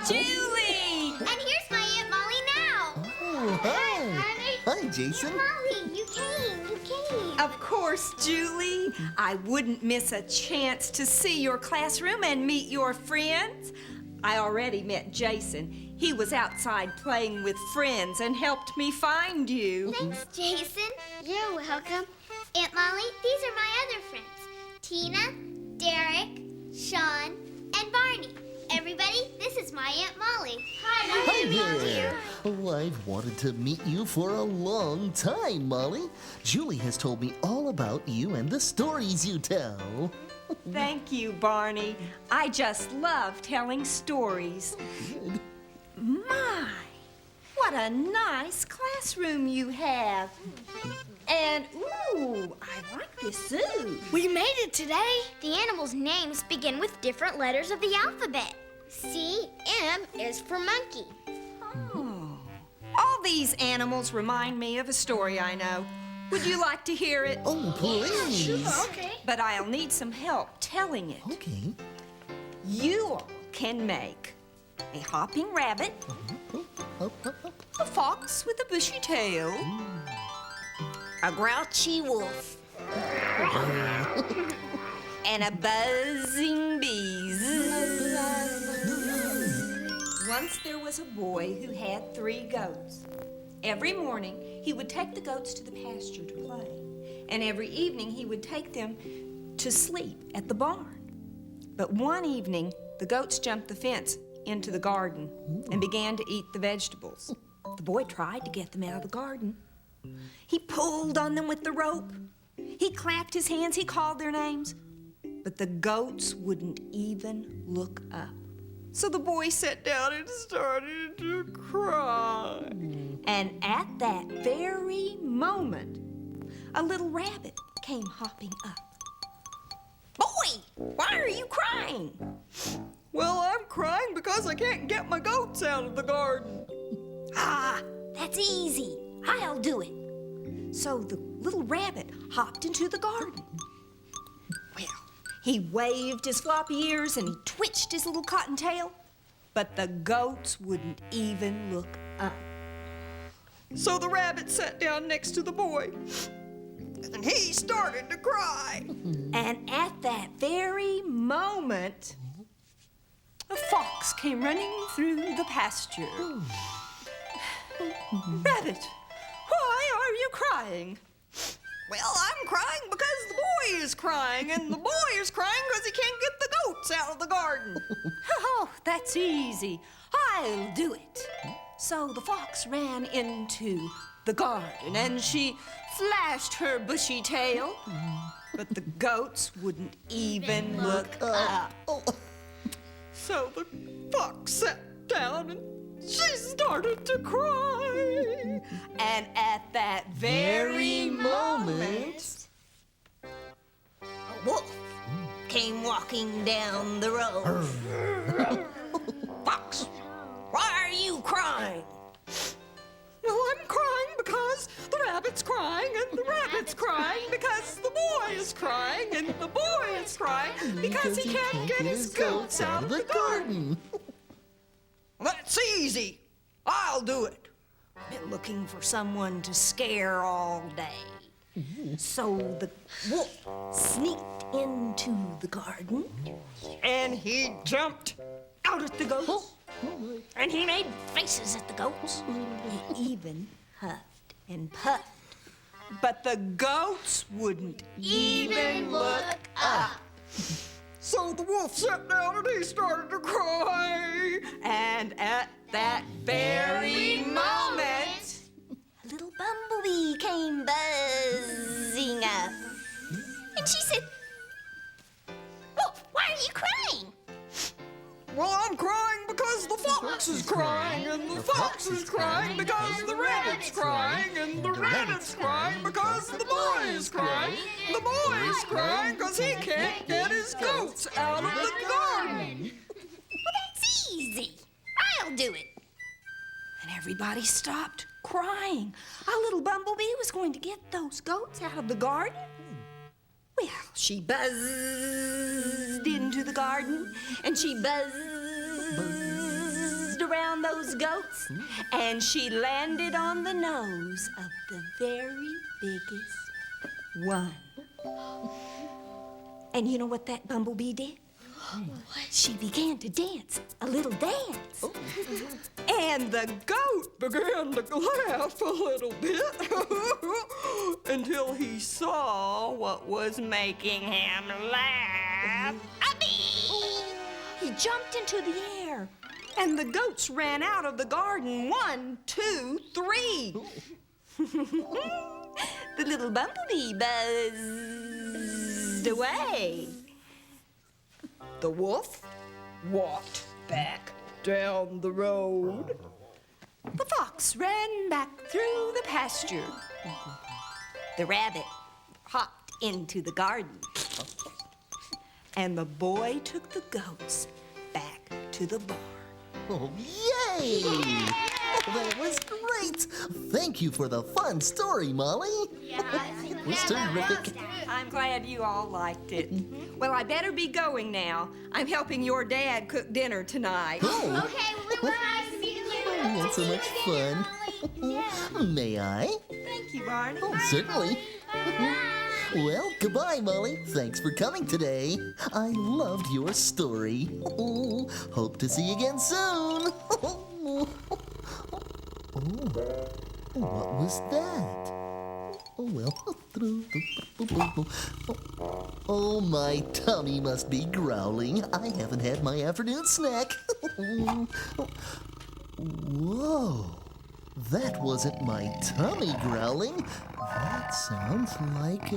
Julie! And here's my Aunt Molly now. Oh, hi. Barney. Hi, Jason. Molly, you came. Of course, Julie. I wouldn't miss a chance to see your classroom and meet your friends. I already met Jason. He was outside playing with friends and helped me find you. Thanks, Jason. You're welcome. Aunt Molly, these are my other friends. Tina, Derek, Sean, and Barney. Everybody, this is my Aunt Molly. Hi, Hi there. Oh, I've wanted to meet you for a long time, Molly. Julie has told me all about you and the stories you tell. Thank you, Barney. I just love telling stories. Good. My, what a nice classroom you have. And, ooh, I like this zoo. We made it today. The animals' names begin with different letters of the alphabet. C, M is for monkey. Oh. All these animals remind me of a story I know. Would you like to hear it? Oh, please. Okay. But I'll need some help telling it. Okay. You all can make a hopping rabbit, Up, up, up. a fox with a bushy tail, a grouchy wolf, and a buzzing bee. Once there was a boy who had 3 goats. Every morning, he would take the goats to the pasture to play, and every evening he would take them to sleep at the barn. But one evening, the goats jumped the fence into the garden and began to eat the vegetables. The boy tried to get them out of the garden. He pulled on them with the rope. He clapped his hands, he called their names, but the goats wouldn't even look up. So the boy sat down and started to cry. And at that very moment, a little rabbit came hopping up. Boy, why are you crying? Well, I'm crying because I can't get my goats out of the garden. Ah, that's easy. I'll do it. So the little rabbit hopped into the garden. Well, he waved his floppy ears and he twitched his little cotton tail, but the goats wouldn't even look up. So the rabbit sat down next to the boy, and he started to cry. And at that very moment, a fox came running through the pasture. Rabbit, why are you crying? Well, I'm crying because the boy is crying, and the boy is crying because he can't get the goats out of the garden. Oh, that's easy. I'll do it. So the fox ran into the garden, and she flashed her bushy tail, but the goats wouldn't even look up. So the fox sat down and she started to cry. And at that very moment, a wolf came walking down the road. Fox, why are you crying? Well, I'm crying because the rabbit's crying, and the rabbit's crying because the boy is crying, and the boy is crying because he can't get his goats out of the garden. That's easy. I'll do it. I've been looking for someone to scare all day. So the wolf sneaked into the garden, and he jumped out at the goats, and he made faces at the goats. He even huffed and puffed, but the goats wouldn't even look up. So the wolf sat down and he started to cry. And at that very moment, a little bumblebee came buzzing up. And she said, "Wolf, why are you crying?" Well, I'm crying because the fox is crying, and the fox is crying because the rabbit's crying, and the rabbit's crying because the boy is crying. The boy is crying because he can't get his goats out of the garden. Well, that's easy. I'll do it. And everybody stopped crying. Our little bumblebee was going to get those goats out of the garden. Well, she buzzed into the garden, and she buzzed buzzed around those goats, and she landed on the nose of the very biggest one. And you know what that bumblebee did? She began to dance, a little dance. And the goat began to laugh a little bit until he saw what was making him laugh. He jumped into the air, and the goats ran out of the garden. 1, 2, 3. The little bumblebee buzzed away. The wolf walked back down the road. The fox ran back through the pasture. The rabbit hopped into the garden. And the boy took the goats back to the barn. Oh, yay! That was great! Thank you for the fun story, Molly. It was terrific. I'm glad you all liked it. Well, I better be going now. I'm helping your dad cook dinner tonight. Oh, Okay, well, it was nice to meet you. we had so much fun. May I? Thank you, Barney. Oh, certainly. Well, goodbye, Molly. Thanks for coming today. I loved your story. Hope to see you again soon. What was that? Oh, well. Oh, my tummy must be growling. I haven't had my afternoon snack. Whoa. That wasn't my tummy growling. That sounds like